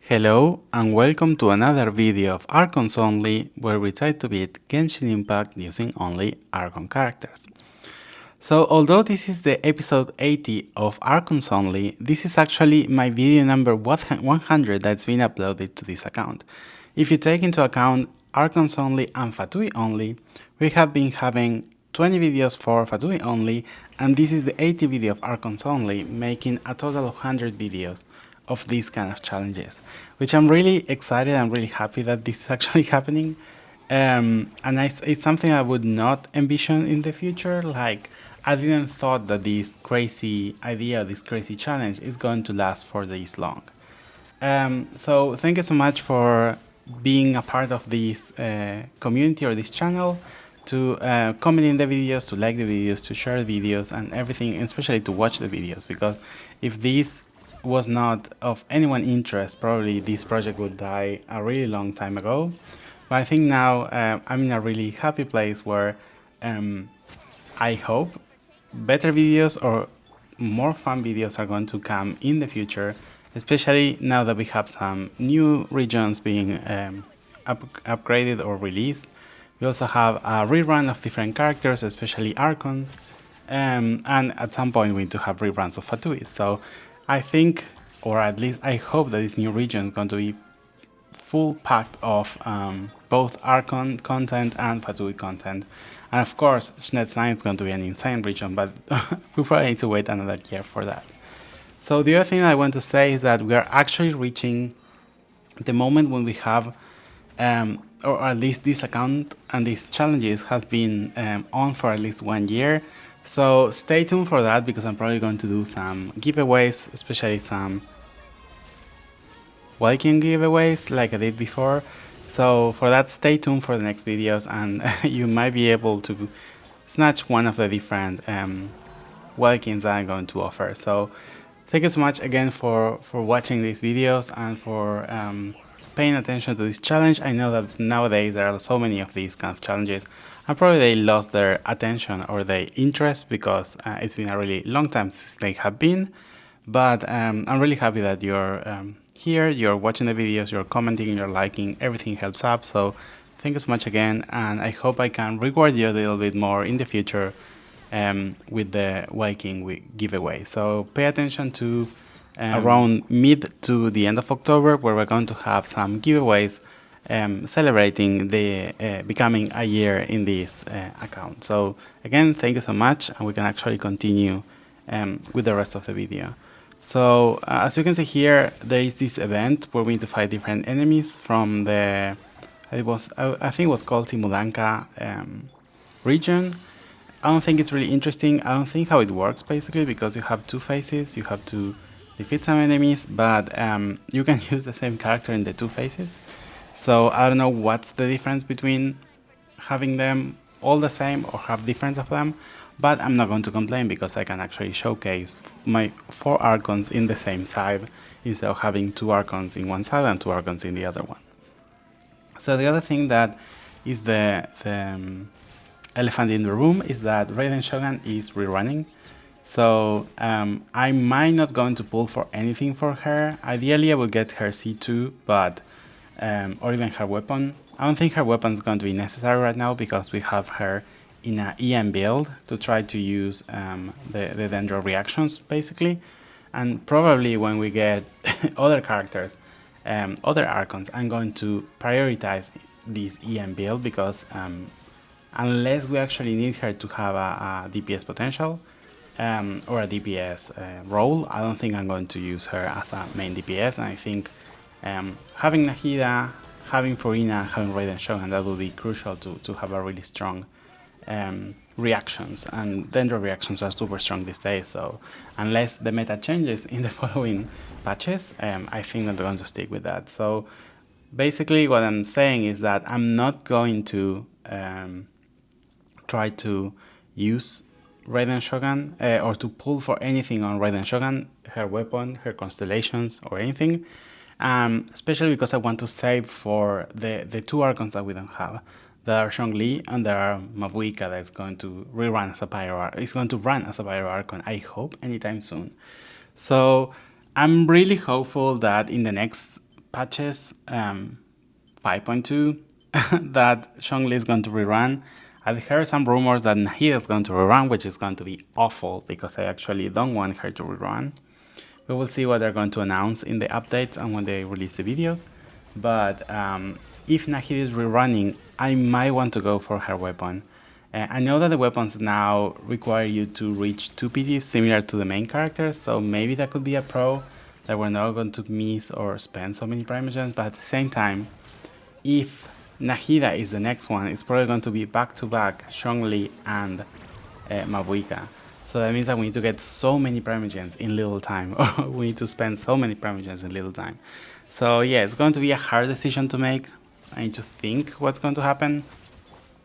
Hello and welcome to another video of Archons Only, where we try to beat Genshin Impact using only Archon characters. So although this is the episode 80 of Archons Only, this is actually my video number 100 that's been uploaded to this account. If you take into account Archons Only and Fatui Only, we have been having 20 videos for Fatui Only, and this is the 80th video of Archons Only, making a total of 100 videos of these kind of challenges, which I'm really excited and really happy that this is actually happening. And it's something I would not envision in the future. Like, I didn't thought that this crazy idea, this crazy challenge is going to last for this long. So thank you so much for being a part of this community or this channel, to comment in the videos, to like the videos, to share the videos and everything, and especially to watch the videos, because if this was not of anyone's interest, probably this project would die a really long time ago. But I think now I'm in a really happy place where I hope better videos or more fun videos are going to come in the future, especially now that we have some new regions being upgraded or released. We also have a rerun of different characters, especially Archons, and at some point we need to have reruns of Fatui. So I think, or at least I hope, that this new region is going to be full packed of both Archon content and Fatui content. And of course, Schnetz 9 is going to be an insane region, but we probably need to wait another year for that. So the other thing I want to say is that we are actually reaching the moment when we have, or at least this account and these challenges have been on for at least 1 year. So stay tuned for that, because I'm probably going to do some giveaways, especially some Viking giveaways like I did before. So for that, stay tuned for the next videos, and you might be able to snatch one of the different Vikings that I'm going to offer. So thank you so much again for watching these videos and for paying attention to this challenge. I know that nowadays there are so many of these kind of challenges, and probably they lost their attention or their interest because it's been a really long time since they have been. But I'm really happy that you're here, you're watching the videos, you're commenting, you're liking, everything helps up. So thank you so much again, and I hope I can reward you a little bit more in the future with the Viking giveaway. So pay attention to around mid to the end of October, where we're going to have some giveaways celebrating the becoming a year in this account. So again, thank you so much, and we can actually continue with the rest of the video. So as you can see here, there is this event where we need to fight different enemies from the, I think it was called Simulanka region. I don't think it's really interesting. I don't think how it works, basically, because you have two phases. You have to defeat some enemies, but you can use the same character in the two phases. So I don't know what's the difference between having them all the same or have different of them, but I'm not going to complain, because I can actually showcase my 4 Archons in the same side instead of having 2 Archons in one side and 2 Archons in the other one. So the other thing that is the elephant in the room is that Raiden Shogun is rerunning. So I might not going to pull for anything for her. Ideally I will get her C2, but or even her weapon. I don't think her weapon is going to be necessary right now, because we have her in a EM build to try to use the Dendro reactions, basically. And probably when we get other characters, other Archons, I'm going to prioritize this EM build, because unless we actually need her to have a DPS potential or a DPS role, I don't think I'm going to use her as a main DPS. And I think having Nahida, having furina, having Raiden Shogun, that will be crucial to have a really strong reactions, and Dendro reactions are super strong these days. So unless the meta changes in the following patches, I think that they're going to stick with that. So basically what I'm saying is that I'm not going to try to use Raiden Shogun or to pull for anything on Raiden Shogun, her weapon, her constellations, or anything. Especially because I want to save for the 2 Archons that we don't have. There are Zhongli and there are Mavuika that's going to rerun as a Pyro. It's going to run as a Pyro Archon, I hope, anytime soon. So I'm really hopeful that in the next patches 5.2 that Zhongli is going to rerun. I've heard some rumors that Nahida is going to rerun, which is going to be awful because I actually don't want her to rerun. We will see what they're going to announce in the updates and when they release the videos. But if Nahida is rerunning, I might want to go for her weapon. I know that the weapons now require you to reach 2 PTs similar to the main characters, so maybe that could be a pro that we're not going to miss or spend so many primogens, but at the same time, if Nahida is the next one, it's probably going to be back-to-back Zhongli and Mavuika. So that means that we need to get so many primogens in little time, or we need to spend so many primogens in little time. So yeah, it's going to be a hard decision to make. I need to think what's going to happen.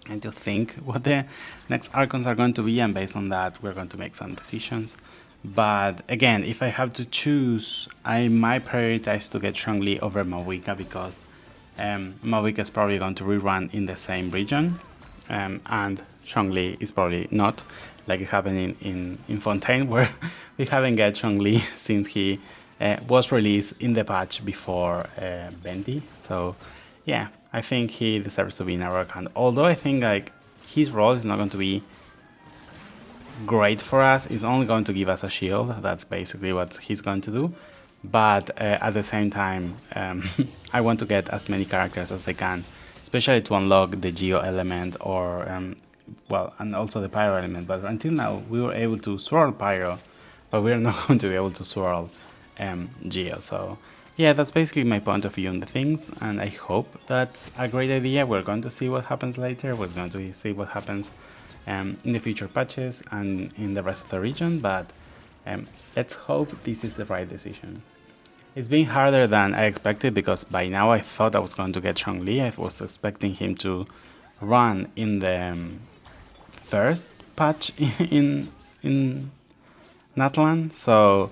And to think what the next Archons are going to be, and based on that, we're going to make some decisions. But again, if I have to choose, I might prioritize to get Zhongli over Mavuika because Mavuika is probably going to rerun in the same region, and Zhongli is probably not, like it happened in Fontaine, where we haven't get Zhongli since he was released in the patch before Venti. So yeah, I think he deserves to be in our account. Although I think like his role is not going to be great for us. It's only going to give us a shield. That's basically what he's going to do. But at the same time, I want to get as many characters as I can, especially to unlock the Geo element or, well, and also the Pyro element. But until now, we were able to swirl Pyro, but we're not going to be able to swirl Geo. So yeah, that's basically my point of view on the things, and I hope that's a great idea. We're going to see what happens later. We're going to see what happens in the future patches and in the rest of the region, but let's hope this is the right decision. It's been harder than I expected because by now I thought I was going to get Zhongli. I was expecting him to run in the first patch in Natlan, so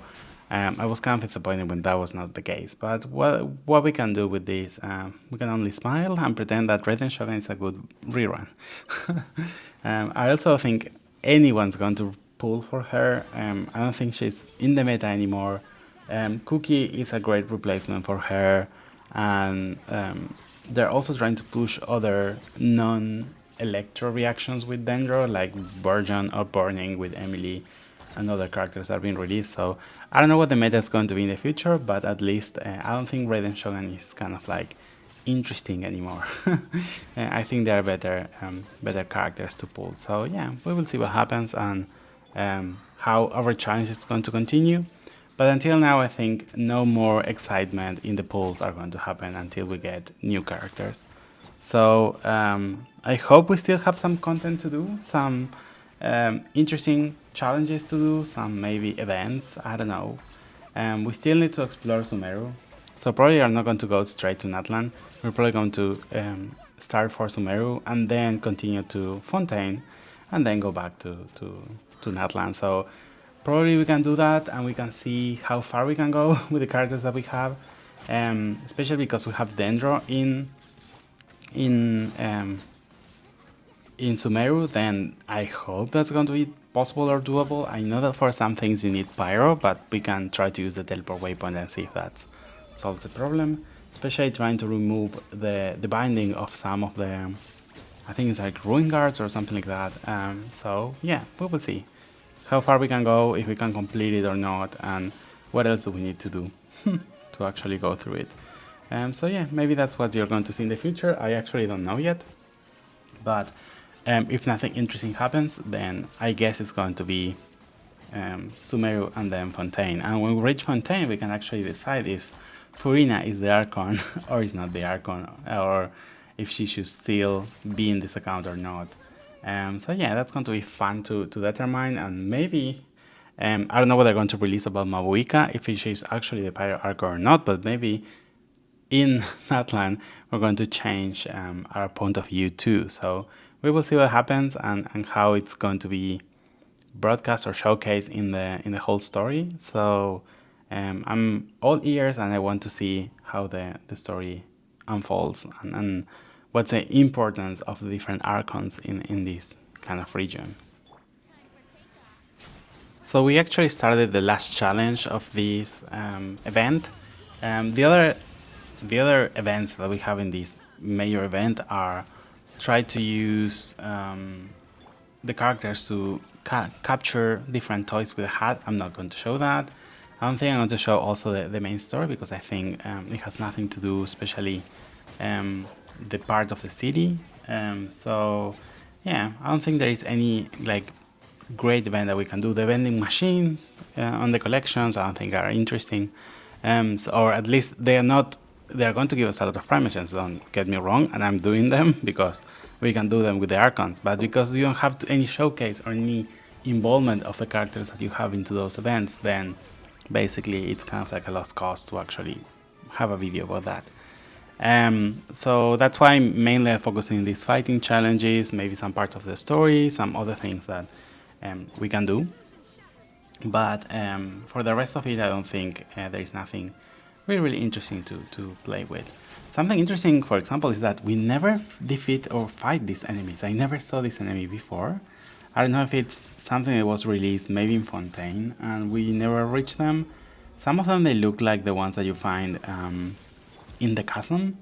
I was kind of disappointed when that was not the case. But what we can do with this, we can only smile and pretend that Red and Shogun is a good rerun. I also think anyone's going to pull for her. I don't think she's in the meta anymore. Cookie is a great replacement for her, and they're also trying to push other non-electro reactions with Dendro, like Burgeon or Burning with Emily, and other characters are being released. So I don't know what the meta is going to be in the future, but at least I don't think Raiden Shogun is kind of like interesting anymore. I think there are better characters to pull. So yeah, we will see what happens and how our challenge is going to continue. But until now, I think no more excitement in the pulls are going to happen until we get new characters. So I hope we still have some content to do, some interesting challenges to do, some maybe events, I don't know. We still need to explore Sumeru, so probably are not going to go straight to Natlan. We're probably going to start for Sumeru and then continue to Fontaine and then go back to Natlan. So probably we can do that and we can see how far we can go with the characters that we have, especially because we have Dendro in Sumeru. Then I hope that's going to be possible or doable. I know that for some things you need Pyro, but we can try to use the teleport waypoint and see if that solves the problem. Especially trying to remove the binding of some of the, I think it's like Ruin Guards or something like that. So yeah, we will see how far we can go, if we can complete it or not, and what else do we need to do to actually go through it. So yeah, maybe that's what you're going to see in the future. I actually don't know yet, but if nothing interesting happens, then I guess it's going to be Sumeru and then Fontaine. And when we reach Fontaine, we can actually decide if Furina is the Archon or is not the Archon, or if she should still be in this account or not. So yeah, that's going to be fun to determine, and maybe, I don't know what they're going to release about Mavuika, if she's actually the Pyro Archon or not, but maybe in Natlan we're going to change our point of view too. So we will see what happens and how it's going to be broadcast or showcased in the whole story. So I'm all ears and I want to see how the story unfolds and what's the importance of the different Archons in this kind of region. So we actually started the last challenge of this event. The other the other events that we have in this major event are try to use the characters to capture different toys with a hat. I'm not going to show that. I don't think I'm going to show also the main story because I think it has nothing to do, especially the part of the city. So yeah, I don't think there is any like great event that we can do. The vending machines on the collections, I don't think are interesting, or at least they are not. They are going to give us a lot of prime missions. Don't get me wrong, and I'm doing them because we can do them with the Archons. But because you don't have any showcase or any involvement of the characters that you have into those events, then basically it's kind of like a lost cause to actually have a video about that. So that's why mainly I'm focusing on these fighting challenges, maybe some parts of the story, some other things that we can do. But for the rest of it, I don't think there is nothing really interesting to play with. Something interesting, for example, is that we never defeat or fight these enemies. I never saw this enemy before. I don't know if it's something that was released maybe in Fontaine and we never reached them. Some of them, they look like the ones that you find in the chasm,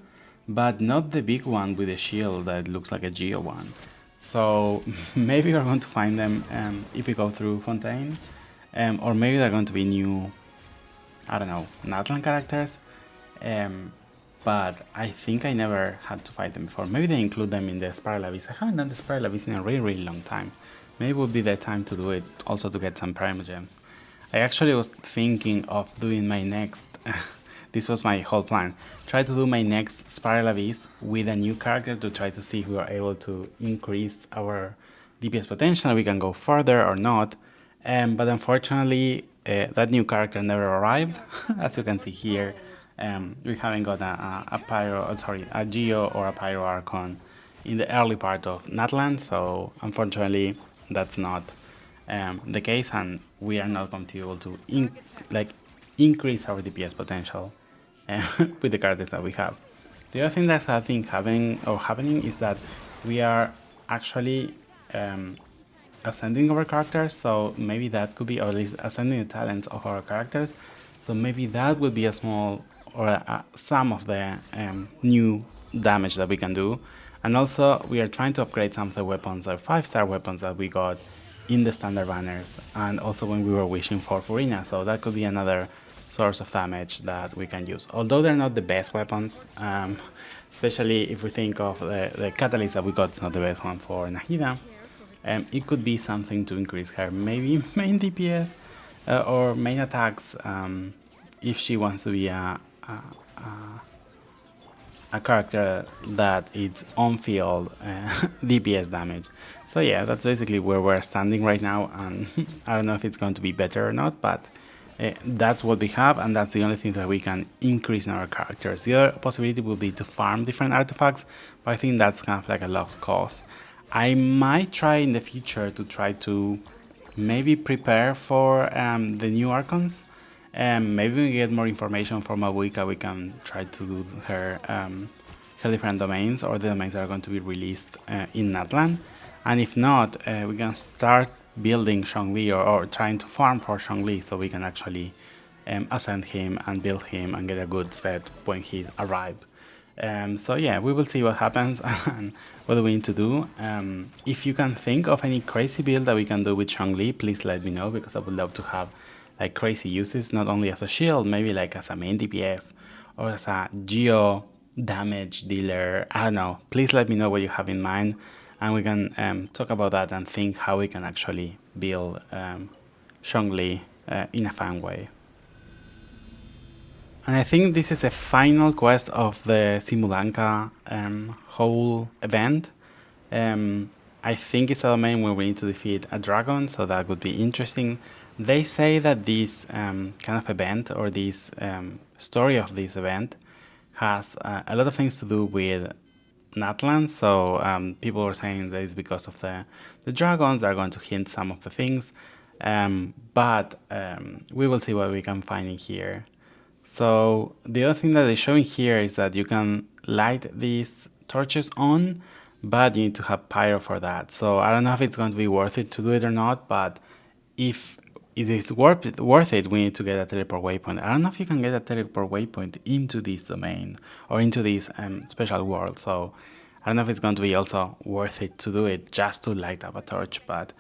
but not the big one with the shield that looks like a Geo one. So maybe we're going to find them if we go through Fontaine, or maybe they're going to be new, I don't know, Natlan characters. But I think I never had to fight them before. Maybe they include them in the Spiral Abyss. I haven't done the Spiral Abyss in a really long time. Maybe it would be the time to do it, also to get some Primogems. I actually was thinking of doing my next, this was my whole plan, try to do my next Spiral Abyss with a new character to try to see if we are able to increase our DPS potential, we can go further or not. But unfortunately, that new character never arrived, as you can see here. We haven't got a Geo or a Pyro Archon in the early part of Natlan, so unfortunately that's not the case, and we are not going to be able to increase our DPS potential with the characters that we have. The other thing that's happening is that we are actually ascending our characters, so maybe that could be, or at least ascending the talents of our characters. So maybe that would be a small or some of the new damage that we can do. And also we are trying to upgrade some of the weapons, our 5-star weapons that we got in the standard banners, and also when we were wishing for furina. So that could be another source of damage that we can use. Although they're not the best weapons, especially if we think of the catalyst that we got, it's not the best one for Nahida. It could be something to increase her maybe main DPS or main attacks if she wants to be a character that is on-field DPS damage. So yeah, that's basically where we're standing right now, and I don't know if it's going to be better or not, but that's what we have, and that's the only thing that we can increase in our characters. The other possibility will be to farm different artifacts, but I think that's kind of like a lost cause. I might try in the future to try to maybe prepare for the new Archons. Maybe when we get more information from Mavuika, we can try to do her different domains, or the domains that are going to be released in Natlan. And if not, we can start building Zhongli or trying to farm for Zhongli so we can actually ascend him and build him and get a good set when he arrives. So yeah, we will see what happens and what we need to do. If you can think of any crazy build that we can do with Zhongli, please let me know, because I would love to have like crazy uses, not only as a shield, maybe like as a main DPS or as a geo damage dealer. I don't know. Please let me know what you have in mind, and we can talk about that and think how we can actually build Zhongli in a fun way. And I think this is the final quest of the Simulanka whole event. I think it's a domain where we need to defeat a dragon, so that would be interesting. They say that this kind of event, or this story of this event, has a lot of things to do with Natlan. So people were saying that it's because of the dragons that are going to hint some of the things. But we will see what we can find in here. So the other thing that they're showing here is that you can light these torches on, but you need to have pyro for that. So I don't know if it's going to be worth it to do it or not, but if it is worth it, we need to get a teleport waypoint. I don't know if you can get a teleport waypoint into this domain or into this special world, so I don't know if it's going to be also worth it to do it just to light up a torch, but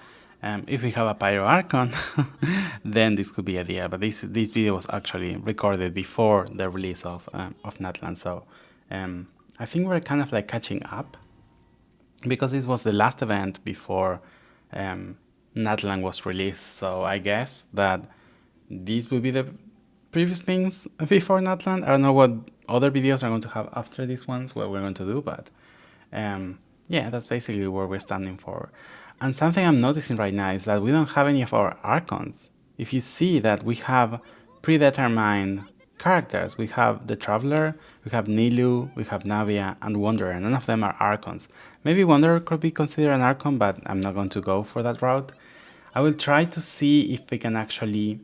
if we have a Pyro Archon, then this could be a deal. But this video was actually recorded before the release of Natlan, so I think we're kind of like catching up, because this was the last event before Natlan was released. So I guess that these will be the previous things before Natlan. I don't know what other videos are going to have after these ones, what we're going to do, but yeah, that's basically where we're standing for. And something I'm noticing right now is that we don't have any of our Archons. If you see that we have predetermined characters, we have the Traveler, we have Nilu, we have Navia, and Wanderer. None of them are Archons. Maybe Wanderer could be considered an Archon, but I'm not going to go for that route. I will try to see if we can actually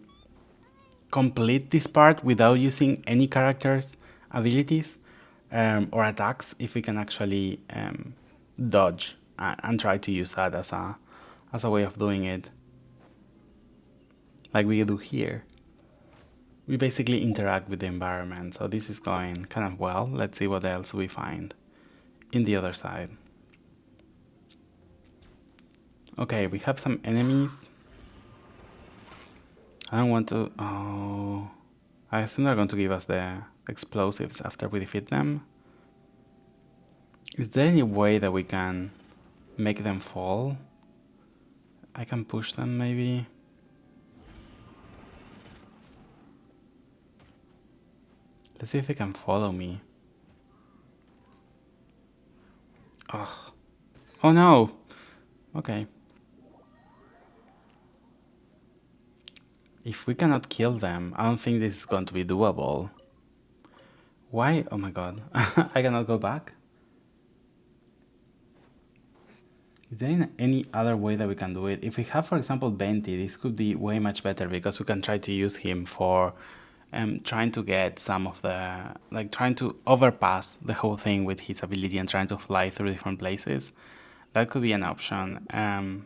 complete this part without using any characters' abilities or attacks, if we can actually dodge and try to use that as a way of doing it, like we do here. We basically interact with the environment, so this is going kind of well. Let's see what else we find in the other side. Okay, we have some enemies. I don't want to... Oh, I assume they're going to give us the explosives after we defeat them. Is there any way that we can make them fall? I can push them maybe. Let's see if they can follow me. Oh, oh no! Okay. If we cannot kill them, I don't think this is going to be doable. Why? Oh my god. I cannot go back? Is there any other way that we can do it? If we have, for example, Venti, this could be way much better, because we can try to use him for trying to get some of the... like trying to overpass the whole thing with his ability and trying to fly through different places. That could be an option,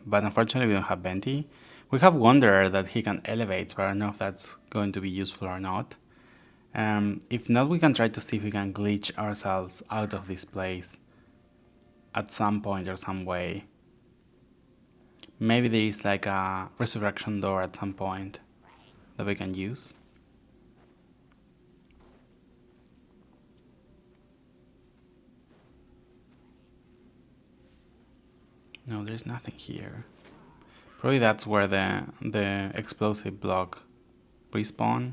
but unfortunately we don't have Venti. We have Wanderer that he can elevate, but I don't know if that's going to be useful or not. If not, we can try to see if we can glitch ourselves out of this place at some point or some way. Maybe there is like a resurrection door at some point that we can use. No, there's nothing here. Probably that's where the explosive block respawn.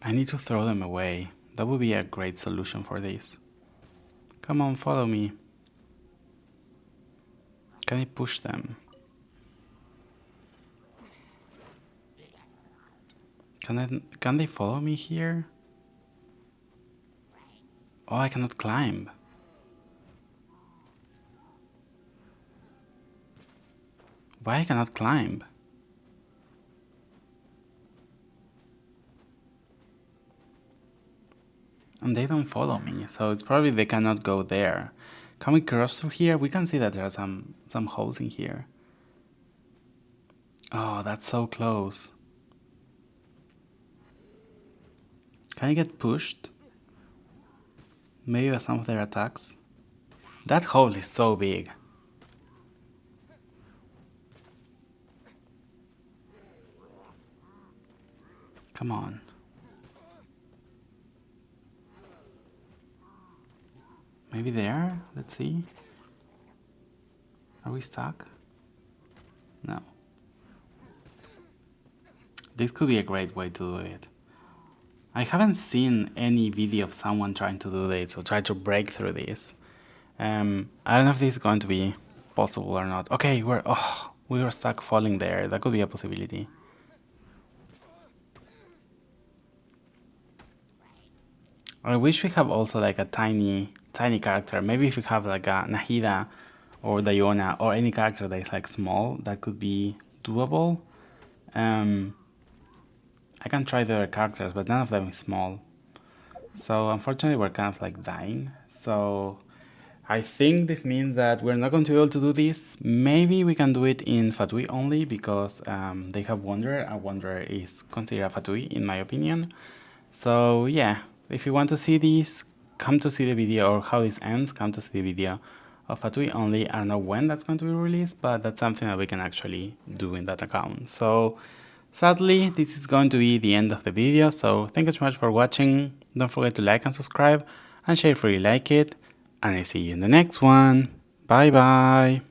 I need to throw them away. That would be a great solution for this. Come on, follow me. Can I push them? Can they follow me here? Oh, I cannot climb. Why I cannot climb? And they don't follow me, so it's probably they cannot go there. Can we cross through here? We can see that there are some holes in here. Oh, that's so close. Can I get pushed? Maybe by some of their attacks? That hole is so big. Come on. Maybe there? Let's see. Are we stuck? No. This could be a great way to do it. I haven't seen any video of someone trying to do this or try to break through this. I don't know if this is going to be possible or not. Okay, we were stuck falling there. That could be a possibility. I wish we have also like a tiny character. Maybe if we have like a Nahida or Diona or any character that is like small, that could be doable. I can try the other characters, but none of them is small. So unfortunately we're kind of like dying. So I think this means that we're not going to be able to do this. Maybe we can do it in Fatui only because they have Wanderer, and Wanderer is considered a Fatui in my opinion. So yeah, if you want to see this, come to see the video, or how this ends, come to see the video of Fatui only. I don't know when that's going to be released, but that's something that we can actually do in that account. So sadly, this is going to be the end of the video, so thank you so much for watching. Don't forget to like and subscribe, and share if you really like it, and I see you in the next one. Bye bye!